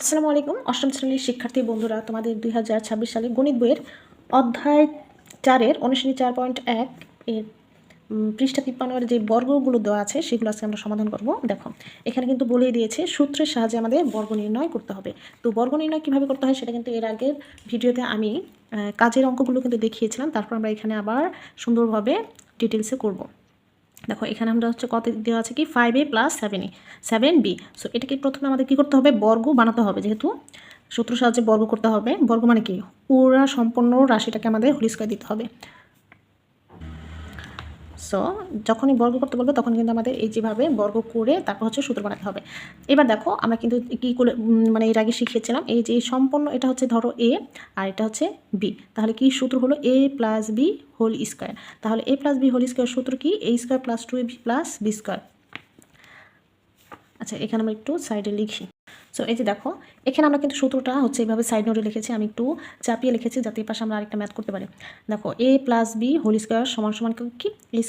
আসসালামু আলাইকুম। অষ্টম শ্রেণীর শিক্ষার্থী বন্ধুরা, তোমাদের 2026 সালে গণিত বইয়ের অধ্যায় 4-এর অনুশীলনী 4.1 এর পৃষ্ঠা 53 যে বর্গগুলো দেওয়া আছে সেগুলো আজকে আমরা সমাধান করব। দেখো, এখানে কিন্তু বলেই দিয়েছে সূত্রের সাহায্যে আমাদের বর্গ নির্ণয় করতে হবে। তো বর্গ নির্ণয় কীভাবে করতে হয় সেটা কিন্তু এর আগের ভিডিওতে আমি কাজের অঙ্কগুলো কিন্তু দেখিয়েছিলাম। তারপর আমরা এখানে আবার সুন্দরভাবে ডিটেলসে করব। দেখো, এখানে আমরা কত দেওয়া আছে কি 5a + 7a 7b। সো এটাকে প্রথমে আমাদের কি করতে হবে, বর্গ বানাতে হবে। যেহেতু সূত্র সাহায্যে বর্গ করতে হবে, বর্গ মানে কি পুরা সম্পূর্ণ রাশিটাকে আমাদের হোল স্কয়ার দিতে হবে। সো যখনই বর্গ করতে বলবো তখন কিন্তু আমাদের এই যেভাবে বর্গ করে তারপর সূত্র বানাতে হবে। এবার দেখো, আমরা কিন্তু কী করে মানে এর আগে শিখিয়েছিলাম, এই যে সম্পূর্ণ এটা ধরো a আর এটা b। তাহলে কি সূত্র হলো a + b হোল স্কয়ার। তাহলে a + b হোল স্কয়ার সূত্র কি a² + 2ab + b²। আচ্ছা, এখানে আমরা একটু সাইডে লিখি। সো এই যে দেখো, এখানে আমরা কিন্তু সূত্রটা এইভাবে সাইড নোটে লিখেছি। আমি একটু চাপিয়ে লিখেছি যাতে এই পাশে আমরা আরেকটা ম্যাথ করতে পারি। দেখো, a + b হোল স্কয়ার সমান সমান কি a²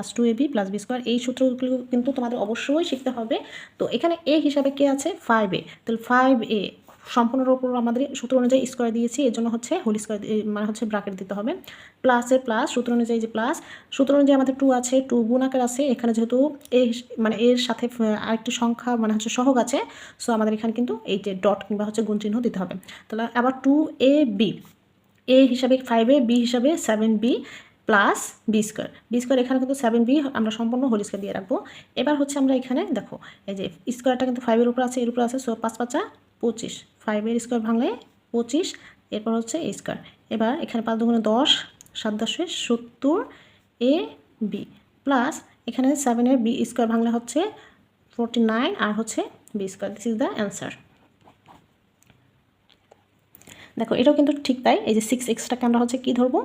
+ 2ab + b²। এই সূত্রগুলো কিন্তু তোমাদের অবশ্যই শিখতে হবে। তো এখানে a হিসাবে কে আছে 5a। তাহলে 5a সম্পূর্ণের উপর আমাদের সূত্র অনুযায়ী স্কয়ার দিয়েছি, এর জন্য হোল স্কয়ার মানে ব্র্যাকেট দিতে হবে। প্লাসের প্লাস সূত্র অনুযায়ী যে প্লাস, সূত্র অনুযায়ী আমাদের 2 আছে, 2 গুণ আকার আছে। এখানে যেহেতু a মানে এর সাথে আরেকটি সংখ্যা মানে সহগ আছে, সো আমাদের এখানে কিন্তু এই যে ডট কিংবা গুণ চিহ্ন দিতে হবে। তাহলে আবার 2ab, a হিসাবে 5a, b হিসাবে 7b প্লাস b²। এখানে কিন্তু 7b আমরা সম্পূর্ণ হোল স্কয়ার দিয়ে রাখবো। এবার আমরা এখানে দেখো, এই যে স্কয়ারটা কিন্তু 5-এর উপর আছে, এর উপর আছে, সো 5 × 5 = 25। 5-এর স্কয়ার ভাঙলে 25, এরপর a স্কয়ার। এবার এখানে 5 × 2 = 10, 7 × 10 = 70 ab প্লাস এখানে 7-এর b² ভাঙলে 49 আর b²। This is the answer. দেখো, এটাও কিন্তু ঠিক তাই। এই যে 6x-টাকে আমরা কি ধরবো,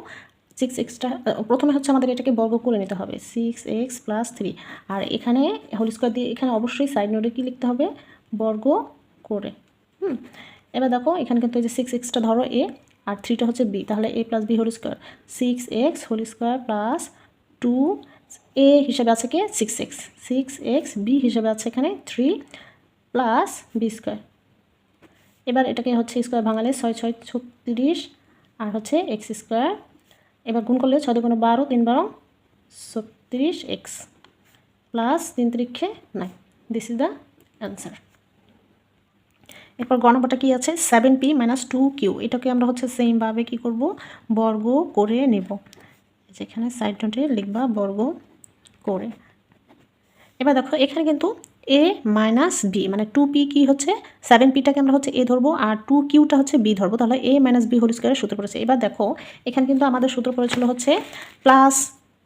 6x-টা প্রথমে আমাদের এটাকে বর্গ করে নিতে হবে, 6x + 3। আর এখানে হোল স্কয়ার দিয়ে এখানে অবশ্যই সাইড নোটে কি লিখতে হবে, বর্গ করে। এবার দেখো, এখানে কিন্তু এই যে 6x-টা ধরো a আর 3টা b। তাহলে a + b whole square, 6x whole square plus 2a হিসাবে আছে কি 6x, 6x, b হিসাবে আছে এখানে 3 প্লাস b²। এবার এটাকে স্কয়ার ভাঙালে 6 × 6 = 36 আর x²। এবার গুণ করলে 6 × 2 = 12, 3 × 12 = 36x plus 3 × 3 = 9। This is the answer. এরপর গ নম্বরটা কি আছে, 7p - 2q। এটাকে আমরা সেমভাবে কি করব, বর্গ করে নেব। যেখানে সাইড নোটে লিখবা বর্গ করে। এবার দেখো, এখানে কিন্তু a - b মানে 2p কি 7pটাকে আমরা a ধরবো আর 2qটা b ধরবো। তাহলে a - b হোল স্কয়ারের সূত্র পড়েছে। এবার দেখো, এখানে কিন্তু আমাদের সূত্র পড়েছিল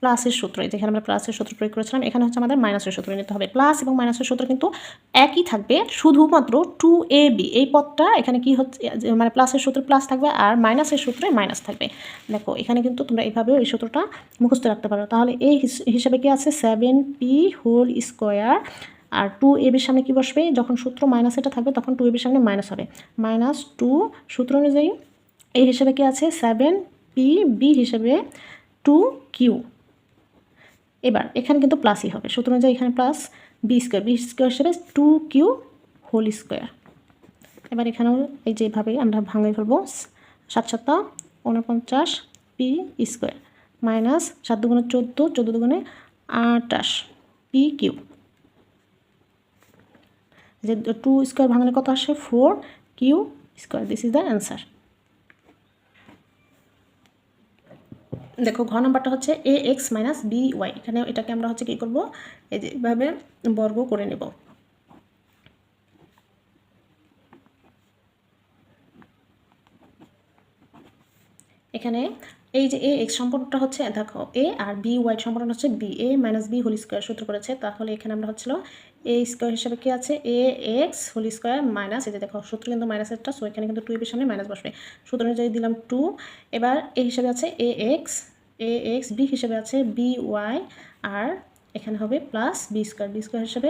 প্লাসের সূত্র। যেখানে আমরা প্লাসের সূত্র প্রয়োগ করেছিলাম, এখানে আমাদের মাইনাসের সূত্র নিতে হবে। প্লাস এবং মাইনাসের সূত্র কিন্তু একই থাকবে, শুধুমাত্র 2ab এই পদটা এখানে কি মানে প্লাসের সূত্রে প্লাস থাকবে আর মাইনাসের সূত্রে মাইনাস থাকবে। দেখো, এখানে কিন্তু তোমরা এইভাবে এই সূত্রটা মুখস্থ রাখতে পারো। তাহলে এই হিসাবে কি আছে 7p হোল স্কয়ার আর 2ab সামনে কি বসবে, যখন সূত্র মাইনাস এটা থাকবে তখন 2ab সামনে মাইনাস হবে, -2 সূত্র অনুযায়ী এই হিসাবে কি আছে 7p, b হিসাবে 2q। এবার এখানে কিন্তু প্লাসই হবে, সূত্র অনুযায়ী এখানে প্লাস b² হিসেবে 2q হোল স্কয়ার। এবার এখানেও এই যেভাবে আমরা ভাঙে ফেলবো, 7 × 7 = 49 p² মাইনাস 7 × 2 = 14, 14 × 2 = 28 pq। যে 2² ভাঙলে কত আসে 4q²। This is the answer. দেখো, ঘ নাম্বারটা ax - by। এখানে এটাকে আমরা কি করব, এই যে এভাবে বর্গ করে নেব। এখানে এই যে ax সম্পর্কটা দেখো, a আর by সম্পর্কটা b, a - b whole square সূত্র করেছে। তাহলে এখানে আমরা a² হিসাবে কি আছে ax হোল স্কয়ার মাইনাস, এই যে দেখো সূত্র কিন্তু মাইনাসেরটা, সো এখানে কিন্তু 2ab সামনে মাইনাস বসবে, সূত্র অনুযায়ী দিলাম 2। এবার a হিসাবে আছে ax, b হিসাবে আছে by আর এখানে হবে প্লাস b² হিসাবে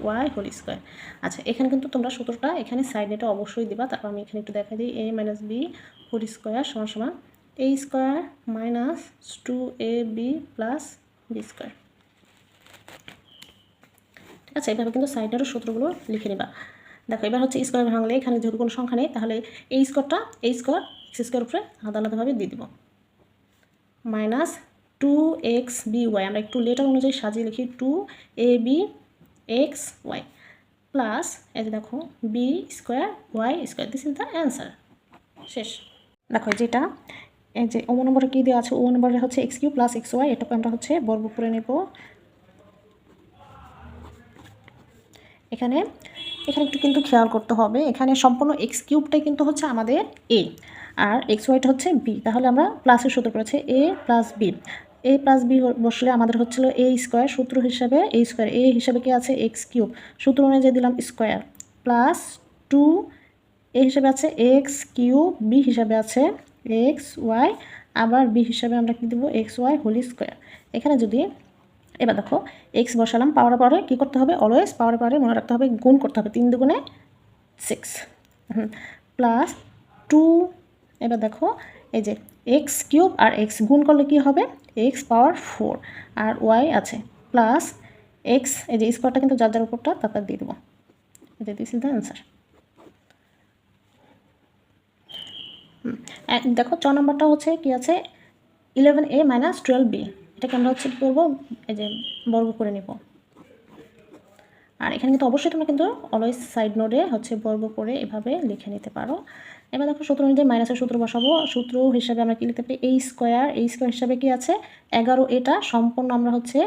by হোল স্কয়ার। আচ্ছা, এখানে কিন্তু তোমরা সূত্রটা এখানে সাইড নোটে অবশ্যই দিবা। তারপর আমি এখানে একটু দেখাই দিই, a - b হোল স্কয়ার সমান a² - 2ab প্লাস b²। ঠিক আছে, এইভাবে কিন্তু সাইড নোটের সূত্রগুলো লিখে নেবা। দেখো এবার হচ্ছে স্কোয়ার ভাঙলে এখানে যেহেতু কোনো সংখ্যা নেই, তাহলে এই স্কোয়ারটা এই স্কোয়ার এক্স স্কোয়ার উপরে আলাদা আলাদাভাবে দিয়ে দিব। মাইনাস 2xby, আমরা একটু লেটার অনুযায়ী সাজিয়ে লিখি 2abxy প্লাস এই যে দেখো B square Y square, this is the answer. শেষ। দেখো যেটা এই যে ও নম্বরে কী দেওয়া আছে, ও নম্বরে হচ্ছে X Q plus X Y, এটাকে আমরা হচ্ছে বর্গ করে নেব। এখানে এখানে একটু কিন্তু খেয়াল করতে হবে, এখানে সম্পূর্ণ এক্স কিউবটাই কিন্তু হচ্ছে আমাদের এ, আর এক্স ওয়াইটা হচ্ছে বি। তাহলে আমরা প্লাসের সূত্র পড়েছে এ প্লাস বি, এ প্লাস বি বসলে আমাদের হচ্ছিল এ স্কোয়ার, সূত্র হিসাবে এ স্কোয়ার, এ হিসাবে কি আছে এক্স কিউব, সূত্র অনুযায়ী দিলাম স্কোয়ার, প্লাস 2 এ হিসাবে আছে এক্স কিউব, বি হিসাবে আছে এক্স ওয়াই, আবার বি হিসাবে আমরা কি দেবো এক্স ওয়াই হোল স্কোয়ার। এখানে যদি এবার দেখো এক্স বসালাম, পাওয়ার পরে কী করতে হবে, অলওয়েজ পাওয়ার পরে মনে রাখতে হবে গুণ করতে হবে, 3 দুগুণে 6 প্লাস 2। এবার দেখো এই যে এক্স কিউব আর এক্স গুণ করলে কি হবে এক্স পাওয়ার 4, আর ওয়াই আছে প্লাস এক্স, এই যে স্কোয়ারটা কিন্তু যার যার উপরটা তারপর দিয়ে দেবো। This is the answer. দেখো 4 নম্বরটা হচ্ছে কি আছে 11a মাইনাস 12b, এটাকে আমরা হচ্ছে কী করবো এই যে বর্গ করে নেব। আর এখানে কিন্তু অবশ্যই তোমরা কিন্তু অলওয়েজ সাইড নোটে হচ্ছে বর্গ করে এভাবে লিখে নিতে পারো। এবার দেখো সূত্র অনুযায়ী মাইনাসের সূত্র বসাবো, সূত্র হিসাবে আমরা কি লিখতে পারি এই স্কোয়ার হিসাবে কি আছে 11, এটা সম্পূর্ণ আমরা হচ্ছে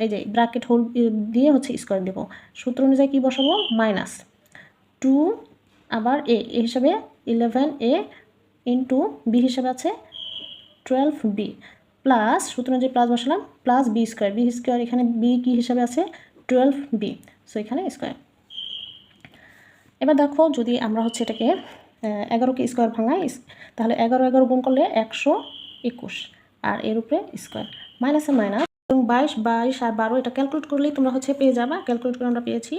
এই যে ব্র্যাকেট হোল দিয়ে হচ্ছে স্কোয়ার দেবো। সূত্র অনুযায়ী কি বসাবো মাইনাস 2, আবার এ হিসাবে 11a ইন্টু বি হিসাবে আছে 12b, প্লাস সূত্র অনুযায়ী প্লাস বসালাম প্লাস বি স্কোয়ার, এখানে বি কি হিসাবে আছে 12b, সো এখানে স্কোয়ার। এবার দেখো যদি আমরা হচ্ছে এটাকে 11কে স্কোয়ার ভাঙাই, তাহলে 11 গুণ করলে 121, আর এর উপরে স্কোয়ার, মাইনাসে মাইনাস এবং 22 আর 12 এটা ক্যালকুলেট করলেই তোমরা হচ্ছে পেয়ে যাবা। ক্যালকুলেট করে আমরা পেয়েছি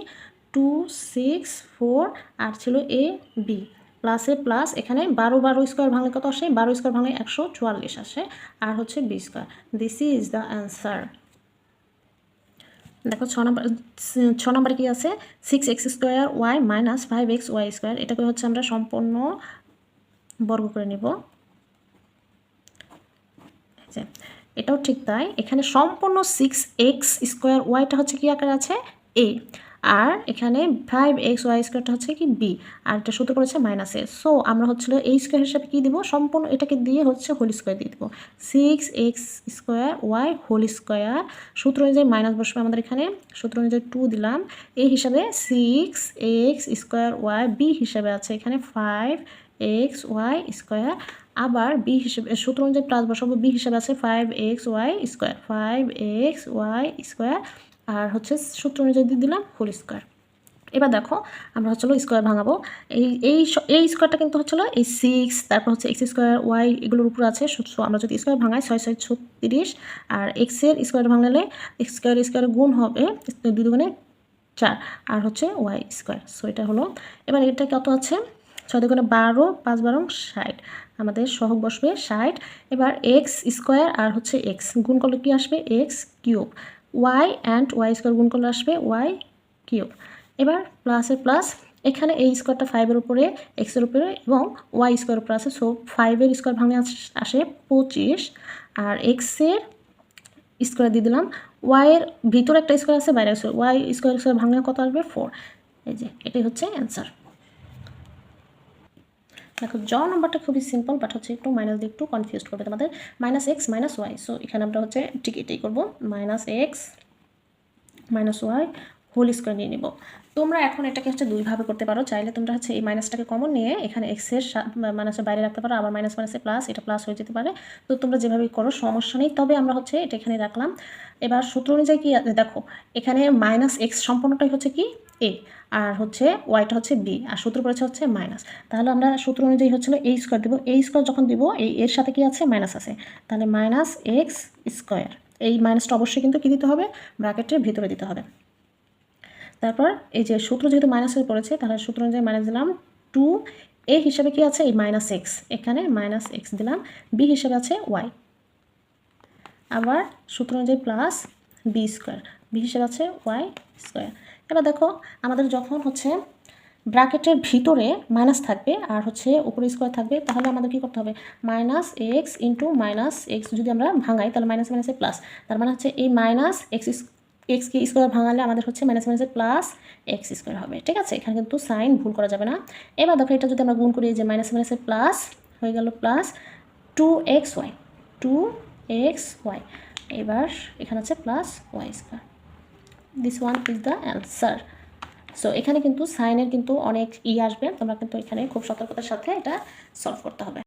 264, আর ছিল এ বি, প্লাসে প্লাস, এখানে 12 স্কোয়ার ভাঙলে কত আসে 12 স্কোয়ার ভাঙলে 144 আসে, আর হচ্ছে B square. This is the answer. দেখো 6 নম্বরে কি আছে 6x square Y minus 5x Y square, এটাকে হচ্ছে আমরা সম্পূর্ণ বর্গ করে নিব। এটাও ঠিক তাই, এখানে সম্পূর্ণ 6x স্কোয়ার ওয়াইটা হচ্ছে কি আকারে আছে a, আর এখানে 5x ওয়াই স্কোয়ারটা হচ্ছে কি b, আর এটা সূত্র পড়েছে মাইনাসে। সো আমরা হচ্ছিল এই স্কোয়ার হিসাবে কী দিব সম্পূর্ণ এটাকে দিয়ে হচ্ছে হোল স্কোয়ার দিয়ে দেবো 6x square Y whole square, সূত্র অনুযায়ী মাইনাস বসবে আমাদের এখানে, সূত্র অনুযায়ী 2 দিলাম, a হিসাবে 6x স্কোয়ার ওয়াই, b হিসাবে আছে এখানে 5x ওয়াই স্কোয়ার, আবার বি হিসেবে সূত্র অনুযায়ী প্লাস বসাবো, বি হিসাবে আছে 5x ওয়াই স্কোয়ার, আর হচ্ছে সূত্র অনুযায়ী দিয়ে দিলাম হোল স্কোয়ার। এবার দেখো আমরা হচ্ছিল স্কোয়ার ভাঙাবো, এই স্কোয়ারটা কিন্তু হচ্ছিল এই 6, তারপর হচ্ছে এক্স স্কোয়ার ওয়াই এগুলোর উপর আছে। সো আমরা যদি স্কোয়ার ভাঙাই 6 6 36, আর এক্সের স্কোয়ার ভাঙলে এক্স স্কোয়ার গুণ হবে 2 দুগুণে 4, আর হচ্ছে ওয়াই স্কোয়ার। সো এটা হলো, এবার এটা কত আছে 6 দুগুণে 12, 5 12 60, আমাদের সহগ বসবে 60। এবার এক্স স্কোয়ার আর হচ্ছে এক্স গুণ করলে কি আসবে X cube, Y and Y square গুণ করলে আসবে ওয়াই কিউব। এবার প্লাসে প্লাস, এখানে এই স্কোয়ারটা 5-এর উপরে এক্সের উপরে এবং ওয়াই স্কোয়ার উপরে আছে, সো 5-এর স্কোয়ার ভাঙলে আসে 25, আর এক্সের স্কোয়ার দিয়ে দিলাম, ওয়াইয়ের ভিতরে একটা স্কোয়ার আছে বাইরে আছে, ওয়াই স্কোয়ার ভাঙলে কত আসবে 4। এই যে এটাই হচ্ছে অ্যান্সার। দেখো জ নম্বরটা খুবই সিম্পল, বাট হচ্ছে একটু মাইনাস দিয়ে একটু কনফিউজ করবে তোমাদের, minus X minus Y. So এখানে আমরা হচ্ছে ঠিক এটাই করবো, minus X minus Y whole square নিয়ে নিব। তোমরা এখন এটাকে হচ্ছে দুইভাবে করতে পারো, চাইলে তোমরা হচ্ছে এই মাইনাসটাকে কমন নিয়ে এখানে এক্সের মাইনাসের বাইরে রাখতে পারো, আবার মাইনাসে প্লাস, এটা প্লাস হয়ে যেতে পারে। তো তোমরা যেভাবে করো সমস্যা নেই, তবে আমরা হচ্ছে এটা এখানে রাখলাম। এবার সূত্র অনুযায়ী কি দেখো এখানে মাইনাস এক্স সম্পূর্ণটাই হচ্ছে কি এ, আর হচ্ছে ওয়াইটা হচ্ছে বি, আর সূত্র পড়েছে হচ্ছে মাইনাস। তাহলে আমরা সূত্র অনুযায়ী হচ্ছিল এই স্কোয়ার দেবো, এই স্কোয়ার যখন দিব এই এর সাথে কি আছে মাইনাস আছে, তাহলে মাইনাস এক্স স্কোয়ার, এই মাইনাসটা অবশ্যই কিন্তু কী দিতে হবে ব্র্যাকেটের ভিতরে দিতে হবে। তারপর এই যে সূত্র যেহেতু মাইনাসের পড়েছে, তাহলে সূত্র অনুযায়ী মাইনাস দিলাম 2, এ হিসাবে কি আছে এই মাইনাস এক্স, এখানে মাইনাস এক্স দিলাম, বি হিসাবে আছে ওয়াই, আবার সূত্র অনুযায়ী প্লাস বি স্কোয়ার, বি হিসাবে আছে ওয়াই স্কোয়ার। এবার দেখো আমাদের যখন হচ্ছে ব্র্যাকেটের ভিতরে মাইনাস থাকবে আর হচ্ছে উপরে স্কোয়ার থাকবে, তাহলে আমাদের কী করতে হবে minus x into minus x যদি আমরা ভাঙাই তাহলে মাইনাস মাইনাসে প্লাস, তার মানে হচ্ছে এই মাইনাস এক্সকে স্কোয়ার ভাঙালে আমাদের হচ্ছে মাইনাস মাইনাসে প্লাস এক্স স্কোয়ার হবে। ঠিক আছে, এখানে কিন্তু সাইন ভুল করা যাবে না। এবার দেখো এটা যদি আমরা গুণ করি যে মাইনাস মাইনাসে প্লাস হয়ে গেল প্লাস 2xy 2xy, এবার এখানে হচ্ছে plus Y square. This one is the answer. So এখানে কিন্তু সাইনের কিন্তু অনেক আসবে, তোমরা কিন্তু এখানে খুব সতর্কতার সাথে এটা সলভ করতে হবে।